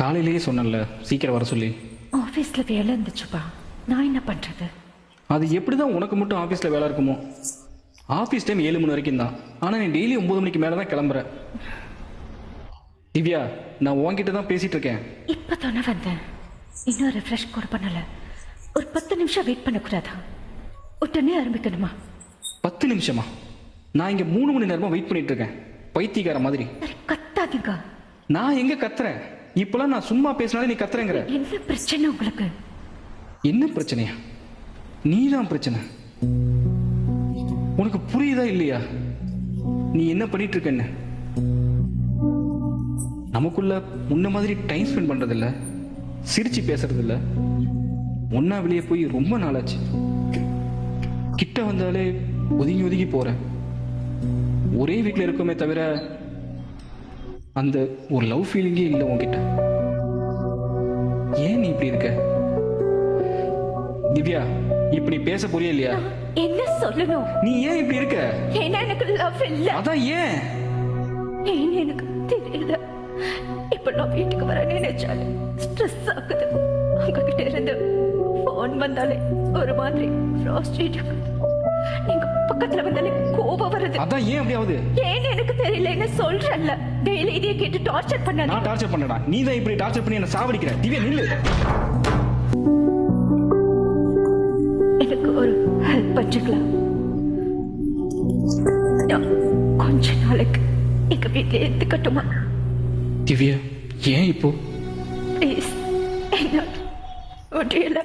காலையிலேயே சொன்னேன்ல சீக்கிரம் வர சொல்லி. ஆஃபீஸில் வேலை இருந்துச்சுப்பா, நான் என்ன பண்ணுறது? அது எப்படி தான் உனக்கு மட்டும் ஆஃபீஸில் வேலை இருக்குமோ? ஆஃபீஸ் டைம் 7 மணி வரைக்கும் தான், ஆனால் நீ டெய்லி 9 மணிக்கு மேலே தான் கிளம்புற. திவ்யா, நான் உன்கிட்ட தான் பேசிகிட்டு இருக்கேன். இப்போ தானே வந்தேன், இன்னும் ரெஃப்ரெஷ் கூட பண்ணலை. ஒரு 10 நிமிஷம் வெயிட் பண்ணக்கூடாதா? உடனே ஆரம்பிக்கணுமா? 10 நிமிஷமா? நான் இங்கே 3 மணி நேரமாக வெயிட் பண்ணிட்டு இருக்கேன், பைத்தியக்கார மாதிரி. சரி கத்தாதீங்க. நான் எங்கே கத்துறேன்? இப்போலாம் நான் சும்மா பேசினாலே நீ கத்துறேங்கிற. என்ன பிரச்சனை உங்களுக்கு? என்ன பிரச்சனையா? நீ தான் பிரச்சனை. உனக்கு புரியுதா இல்லையா நீ என்ன பண்ணிட்டு இருக்கன்னு? நமக்குள்ள முன்ன மாதிரி டைம் ஸ்பெண்ட் பண்றது இல்ல, சிரிச்சு பேசுறது இல்ல. ஒன்னா வெளியே போய் ரொம்ப நாளாச்சு. கிட்ட வந்தாலே ஒதுங்கி ஒதுங்கி போற. ஒரே வீட்டில் இருக்குமே தவிர அந்த ஒரு லவ் ஃபீலிங்கே இல்லை உன்கிட்ட. ஏன் நீ இப்படி இருக்க? திவ்யா, இப்படி பேச புரிய இல்லையா? என்ன சொல்லணும்? நீ ஏன் இப்படி இருக்க? ஏன்னா எனக்கு லவ் இல்ல. அதான் ஏன்? ஏன்னு எனக்கு தெரியல. இப்ப நான் வீட்டுக்கு வர நினைச்சாலே ஸ்ட்ரெஸ் ஆகுது. உங்ககிட்ட இருந்து போன் வந்தாலே ஒரு மாதிரி ஃப்ரஸ்ட்ரேட் ஆகுது. நீங்க பக்கத்துல வந்தாலே கோபம் வருது. அதான் ஏன் அப்படி ஆகுது? ஏன்னு எனக்கு தெரியல. என்ன சொல்றல்ல, டெய்லி இதையே கேட்டு டார்ச்சர் பண்ணாத. நான் டார்ச்சர் பண்ணடா, நீ தான் இப்படி டார்ச்சர் பண்ணி என்ன சாவடிக்கிற. திவ்யா நில்லு. எனக்கு ஒரு ஹெல்ப் பண்ணுங்களா? நான் கொஞ்ச நாளைக்கு எங்க வீட்டில் எடுத்துக்கட்டுமா? திவ்யா, ஏன் இப்போ? ப்ளீஸ், என்ன முடியல.